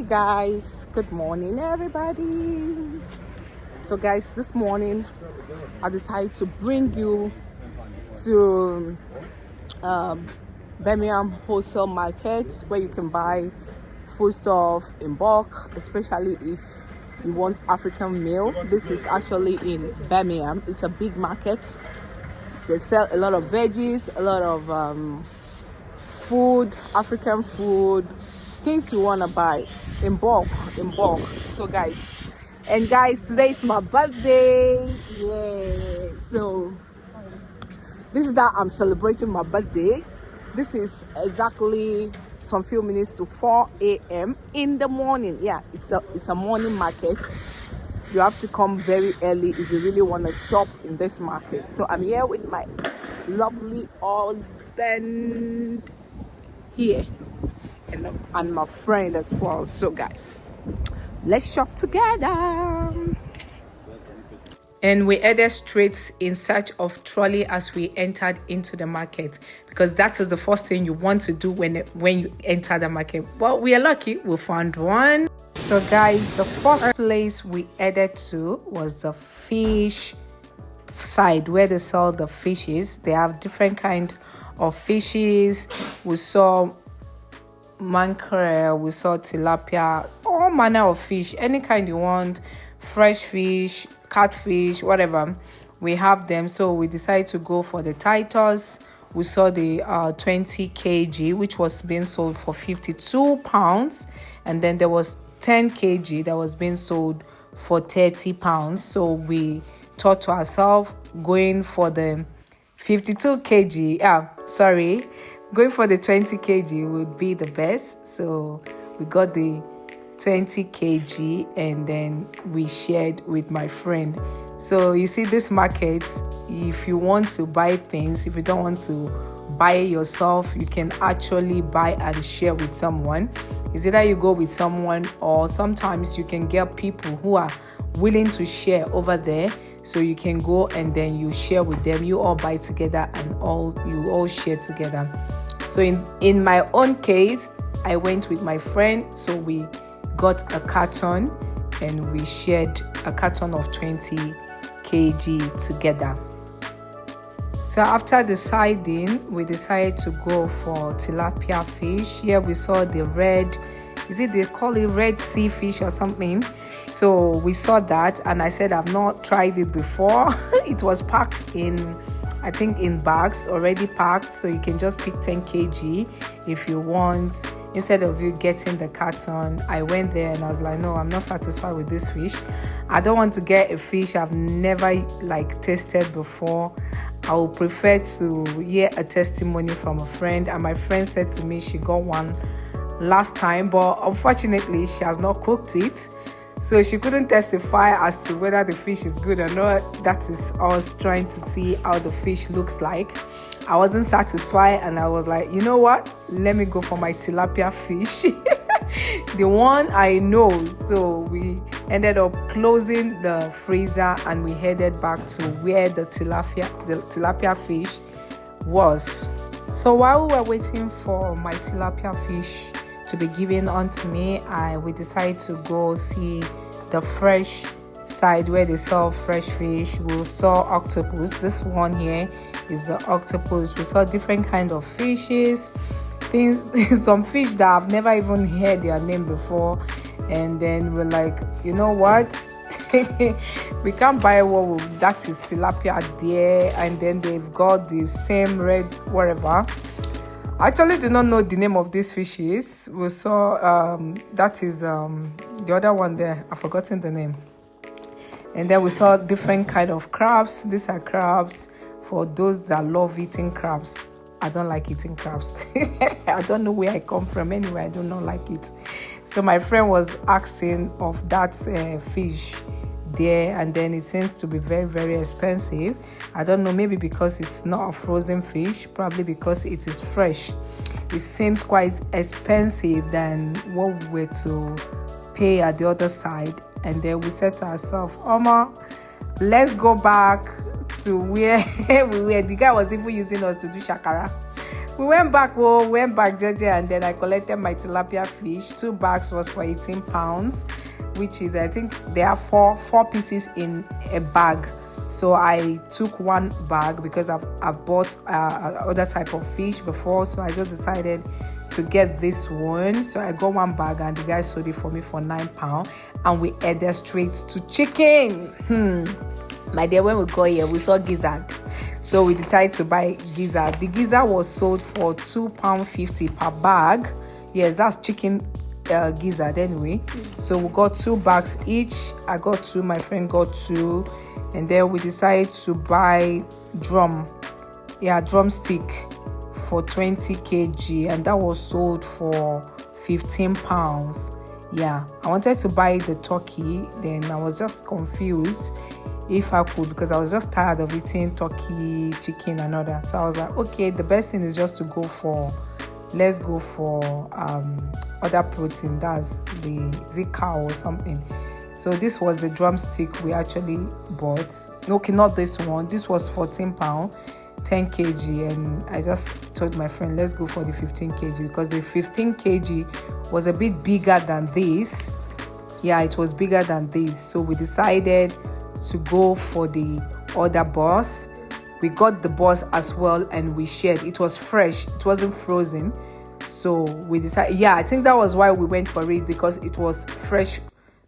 guys, good morning everybody. So guys, this morning I decided to bring you to Birmingham Wholesale Market, where you can buy foodstuff in bulk, especially if you want African meal. This is actually in Birmingham. It's a big market. They sell a lot of veggies, a lot of food, African food, things you want to buy in bulk. So guys, today is my birthday. Yeah, so this is how I'm celebrating my birthday. This is exactly some few minutes to 4 a.m. in the morning. Yeah, it's a morning market. You have to come very early if you really want to shop in this market. So I'm here with my lovely husband here and my friend as well. So guys, let's shop together. And we headed straight in search of trolley as we entered into the market, because that is the first thing you want to do when you enter the market. But we are lucky, we found one. So guys, the first place we headed to was the fish side, where they sell the fishes. They have different kind of fishes. We saw mackerel, we saw tilapia, all manner of fish, any kind you want, fresh fish, catfish, whatever, we have them. So we decided to go for the Titus. We saw the 20 kg, which was being sold for £52, and then there was 10 kg that was being sold for £30. So we thought to ourselves, going for the 52 kg, going for the 20 kg would be the best. So we got the 20 kg and then we shared with my friend. So you see, this market, if you want to buy things, if you don't want to buy it yourself, you can actually buy and share with someone. It's either you go with someone, or sometimes you can get people who are willing to share over there. So you can go and then you share with them, you all buy together and you all share together. So in my own case, I went with my friend, so we got a carton and we shared a carton of 20 kg together. So after deciding, we decided to go for tilapia fish. Here we saw the they call it red sea fish or something. So we saw that, and I said I've not tried it before. It was packed in bags, already packed, so you can just pick 10 kg if you want, instead of you getting the carton. I went there and I was like, no, I'm not satisfied with this fish. I don't want to get a fish I've never tasted before. I would prefer to hear a testimony from a friend, and my friend said to me she got one last time, but unfortunately she has not cooked it, so she couldn't testify as to whether the fish is good or not. That is us trying to see how the fish looks like. I wasn't satisfied, and I was like, you know what? Let me go for my tilapia fish, the one I know. So we ended up closing the freezer and we headed back to where the tilapia fish was. So while we were waiting for my tilapia fish to be given unto me, we decided to go see the fresh side where they sell fresh fish. We saw octopus. This one here is the octopus. We saw different kind of fishes, some fish that I've never even heard their name before. And then we're like, you know what? We can't buy that is tilapia there. And then they've got the same red whatever. I actually do not know the name of these fishes. We saw that is the other one there. I've forgotten the name. And then we saw different kind of crabs. These are crabs for those that love eating crabs. I don't like eating crabs. I don't know where I come from. Anyway, I do not like it. So my friend was asking of that fish there, and then it seems to be very, very expensive. I don't know, maybe because it's not a frozen fish, probably because it is fresh. It seems quite expensive than what we were to pay at the other side. And then we said to ourselves, Oma, let's go back to where we were. The guy was even using us to do shakara. We went back, JJ, and then I collected my tilapia fish. 2 bags was for 18 pounds, which is, I think there are four pieces in a bag. So I took 1 bag because I've bought other type of fish before, so I just decided to get this one. So I got 1 bag, and the guy sold it for me for £9, and we headed straight to chicken. My dear, when we got here, we saw gizzard, so we decided to buy gizzard. The gizzard was sold for £2.50 per bag. Yes, that's chicken gizzard anyway. So we got 2 bags each. I got 2, my friend got 2, and then we decided to buy drumstick for 20 kg, and that was sold for £15. Yeah, I wanted to buy the turkey, then I was just confused if I could, because I was just tired of eating turkey, chicken and all that. So I was like, okay, the best thing is just to let's go for other protein. That's the cow or something. So this was the drumstick we actually bought. Okay, not this one. This was £14, 10 kg, and I just told my friend, let's go for the 15 kg, because the 15 kg was a bit bigger than this. Yeah, it was bigger than this. So we decided to go for the other boss. We got the boss as well, and we shared. It was fresh, it wasn't frozen. So we decided, I think that was why we went for it, because it was fresh,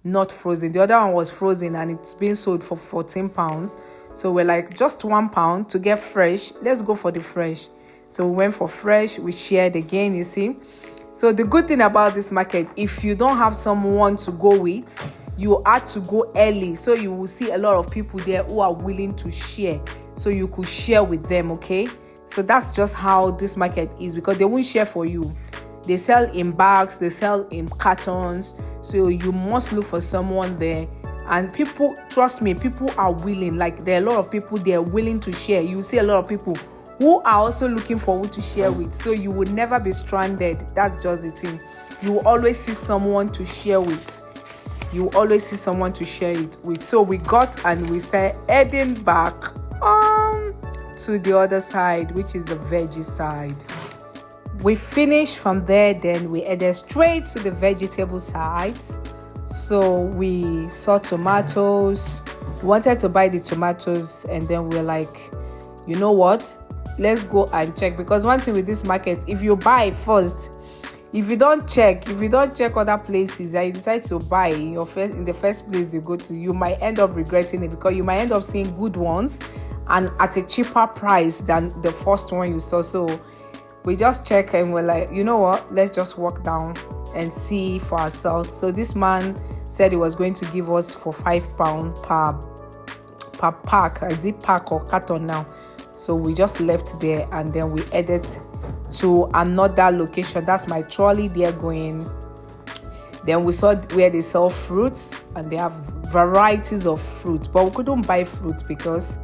not frozen. The other one was frozen, and it's being sold for £14. So we're like, just £1 to get fresh, let's go for the fresh. So we went for fresh, we shared again, you see. So the good thing about this market, if you don't have someone to go with, you had to go early, so you will see a lot of people there who are willing to share, so you could share with them. Okay, so that's just how this market is, because they won't share for you. They sell in bags, they sell in cartons, so you must look for someone there. And people, trust me, people are willing. Like, there are a lot of people there willing to share. You see a lot of people who are also looking for who to share with, so you will never be stranded. That's just the thing. You will always see someone to share with. You will always see someone to share it with. So we got, and we started heading back to the other side, which is the veggie side. We finished from there, then we headed straight to the vegetable side. So we saw tomatoes. We wanted to buy the tomatoes, and then we're like, you know what, let's go and check. Because one thing with this market, if you buy first, if you don't check other places and you decide to buy in the first place you go to, you might end up regretting it, because you might end up seeing good ones and at a cheaper price than the first one you saw. So we just check, and we're like, you know what, let's just walk down and see for ourselves. So this man said he was going to give us for £5 per pack. Is it pack or carton now? So we just left there, and then we headed to another location. That's my trolley there going. Then we saw where they sell fruits, and they have varieties of fruit, but we couldn't buy fruit because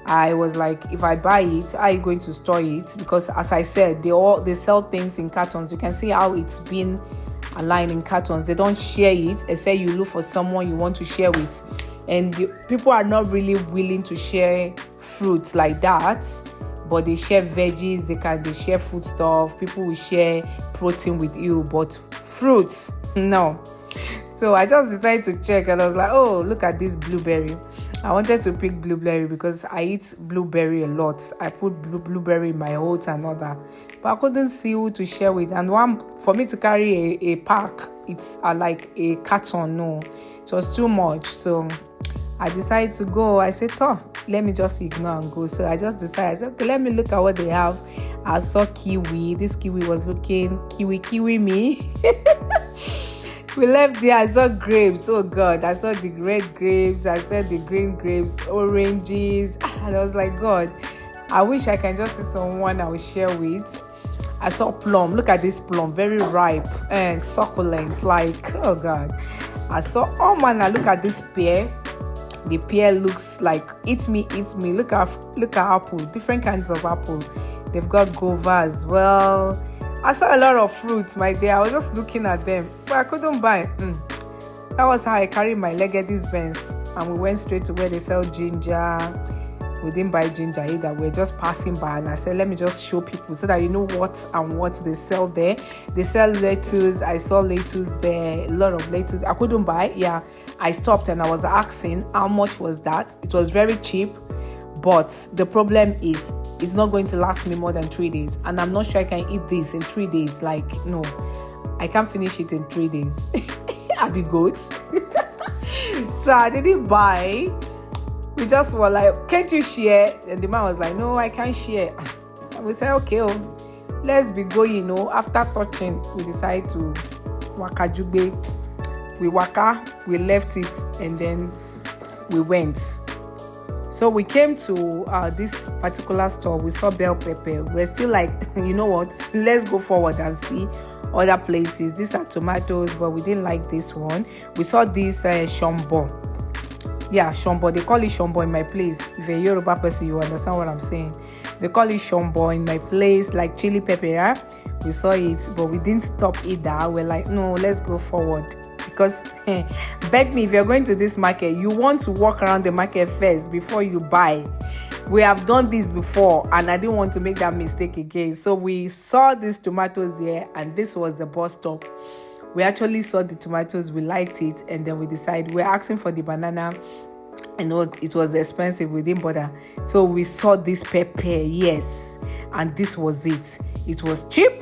I was like, if I buy it, how are you going to store it? Because as I said, they sell things in cartons. You can see how it's been aligned in cartons. They don't share it, except you look for someone you want to share with. And people are not really willing to share fruits like that, but they share veggies, they share food stuff. People will share protein with you, but fruits, no. So I just decided to check, and I was like, oh, look at this blueberry. I wanted to pick blueberry because I eat blueberry a lot. I put blueberry in my oats and all that, but I couldn't see who to share with. And for me to carry a pack, it's like a carton. No, it was too much. So I decided to go. I said, let me just ignore and go. So I just decided, I said, okay, let me look at what they have. I saw kiwi. This kiwi was looking kiwi me. We left there. I saw grapes. Oh God, I saw the red grapes. I saw the green grapes, oranges. And I was like, God, I wish I can just see someone I will share with. I saw plum. Look at this plum, very ripe and succulent. Like, oh God. I saw, oh man, I look at this pear. The pear looks like eat me. Look at apple, different kinds of apple. They've got guava as well. I saw a lot of fruits, my dear. I was just looking at them, but I couldn't buy. That was how I carried my leg at these Benz, and we went straight to where they sell ginger. We didn't buy ginger either. We're just passing by, and I said, let me just show people so that you know what and what they sell there. They sell lettuce. I saw lettuce there, a lot of lettuce. I couldn't buy. Yeah, I stopped and I was asking how much was that. It was very cheap, but the problem is it's not going to last me more than 3 days, and I'm not sure I can eat this in 3 days. Like, no, I can't finish it in 3 days. I'll be good. So I didn't buy. We just were like, can't you share? And the man was like, no, I can't share. And we said, okay, let's be going. After touching, we decided to waka jugbe. We waka, we left it, and then we went. So we came to this particular store. We saw bell pepper. We're still like, you know what? Let's go forward and see other places. These are tomatoes, but we didn't like this one. We saw this shombo. Yeah, shombo. They call it shombo in my place. If you're a Yoruba person, you understand what I'm saying. They call it shombo in my place, like chili pepper. Yeah? We saw it, but we didn't stop either. We're like, no, let's go forward. Because, beg me, if you're going to this market, you want to walk around the market first before you buy. We have done this before, and I didn't want to make that mistake again. So we saw these tomatoes here, and this was the bus stop. We actually saw the tomatoes, we liked it, and then we decided we're asking for the banana, and it was expensive. We didn't bother. So we saw this pepper, yes, and this was it. It was cheap.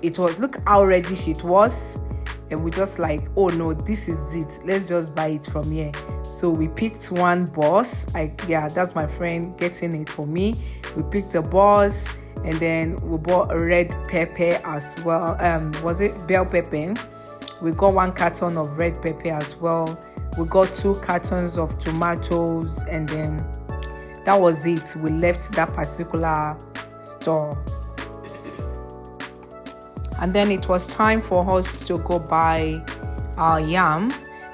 It was, look how reddish it was. And we just like, oh no, this is it. Let's just buy it from here. So we picked one bus. That's my friend getting it for me. We picked a bus, and then we bought a red pepper as well. Was it bell pepper? We got 1 carton of red pepper as well. We got 2 cartons of tomatoes, and then that was it. We left that particular store. And then it was time for us to go buy our yam.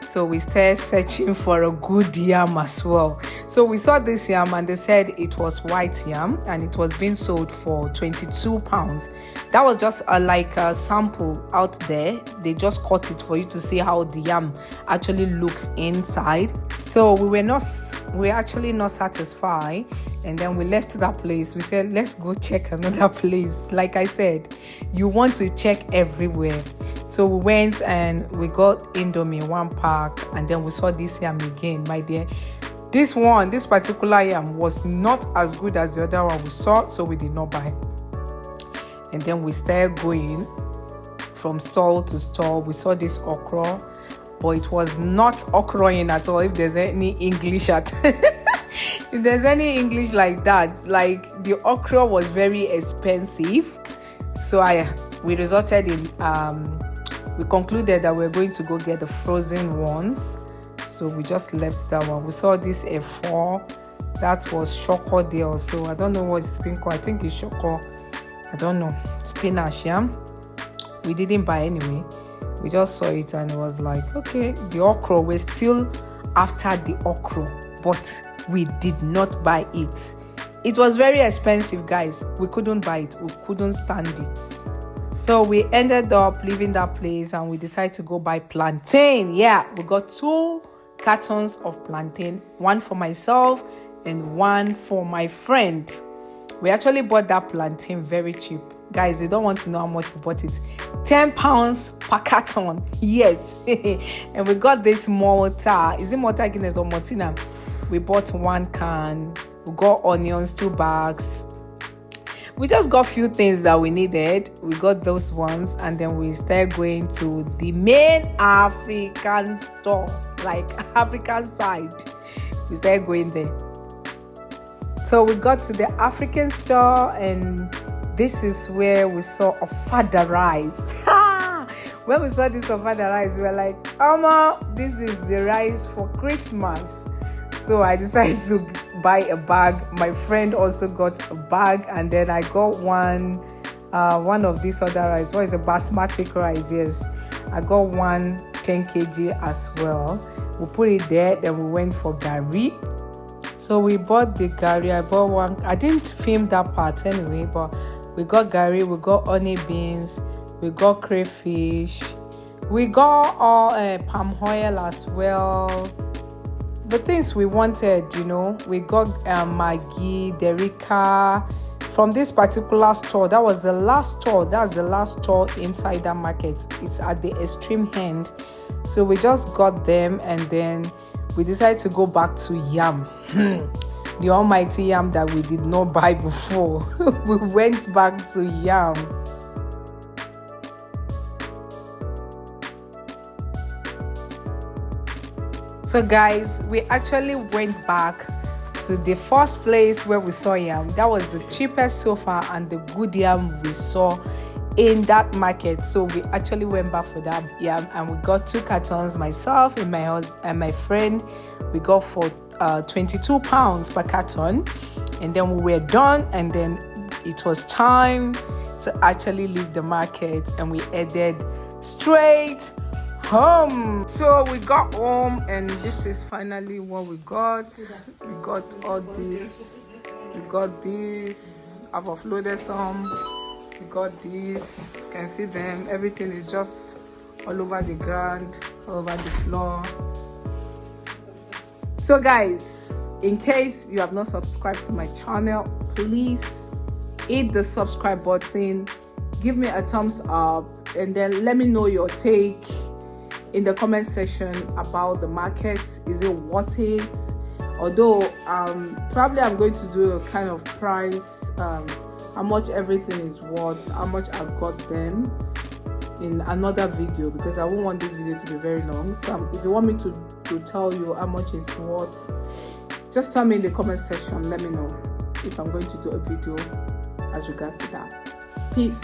So we started searching for a good yam as well. So we saw this yam, and they said it was white yam, and it was being sold for 22 pounds. That was just like a sample out there. They just cut it for you to see how the yam actually looks inside. So we actually not satisfied, and then we left that place. We said, let's go check another place. Like I said, you want to check everywhere. So we went and we got Indomie 1 pack, and then we saw this yam again, my dear. This particular yam was not as good as the other one we saw, so we did not buy. And then we started going from stall to stall. We saw this okra, but it was not okroing at all. If there's any English if there's any English like that, like the okra was very expensive. So we resorted in we concluded that we're going to go get the frozen ones. So we just left that one. We saw this F4 that was shoko there also. I don't know what it's been called. I think it's shoko. I don't know. Spinach, yeah. We didn't buy anyway. We just saw it and it was like, okay, the okra. We're still after the okra, but we did not buy it. It was very expensive, guys. We couldn't buy it. We couldn't stand it. So we ended up leaving that place and we decided to go buy plantain. Yeah, we got 2 cartons of plantain, 1 for myself and 1 for my friend. We actually bought that plantain very cheap. Guys, you don't want to know how much we bought it. 10 pounds per carton. Yes. And we got this Malta. Is it Malta Guinness or Martina? We bought 1 can. We got onions, 2 bags. We just got few things that we needed. We got those ones, and then we started going to the main African store, like African side. We started going there. So we got to the African store, and this is where we saw ofada rice. When we saw this ofada rice, we were like, this is the rice for Christmas. So I decided to buy a bag. My friend also got a bag, and then I got one of these other rice. What is a basmati rice? Yes, I got 10 kg as well. We put it there. Then we went for gari. So we bought the gari. I bought 1. I didn't film that part anyway, but we got gari. We got honey beans. We got crayfish. We got all palm oil as well. the things we wanted, we got Maggi, Derica from this particular store. That was the last store. That's the last store inside that market. It's at the extreme end. So we just got them, and then we decided to go back to yam. The almighty yam that we did not buy before. We went back to yam. So guys, we actually went back to the first place where we saw yam. That was the cheapest so far and the good yam we saw in that market. So we actually went back for that yam, and we got 2 cartons, myself and my husband and my friend. We got for 22 pounds per carton, and then we were done, and then it was time to actually leave the market, and we headed straight home. So we got home, and this is finally what we got. We got all this. We got this. I've offloaded some. We got this. You can see them. Everything is just all over the ground, all over the floor. So guys, in case you have not subscribed to my channel, please hit the subscribe button, give me a thumbs up, and then let me know your take in the comment section about the market. Is it worth it? Although probably I'm going to do a kind of price, how much everything is worth, how much I've got them, in another video, because I won't want this video to be very long. So if you want me to tell you how much it's worth, just tell me in the comment section. Let me know if I'm going to do a video as regards to that. Peace.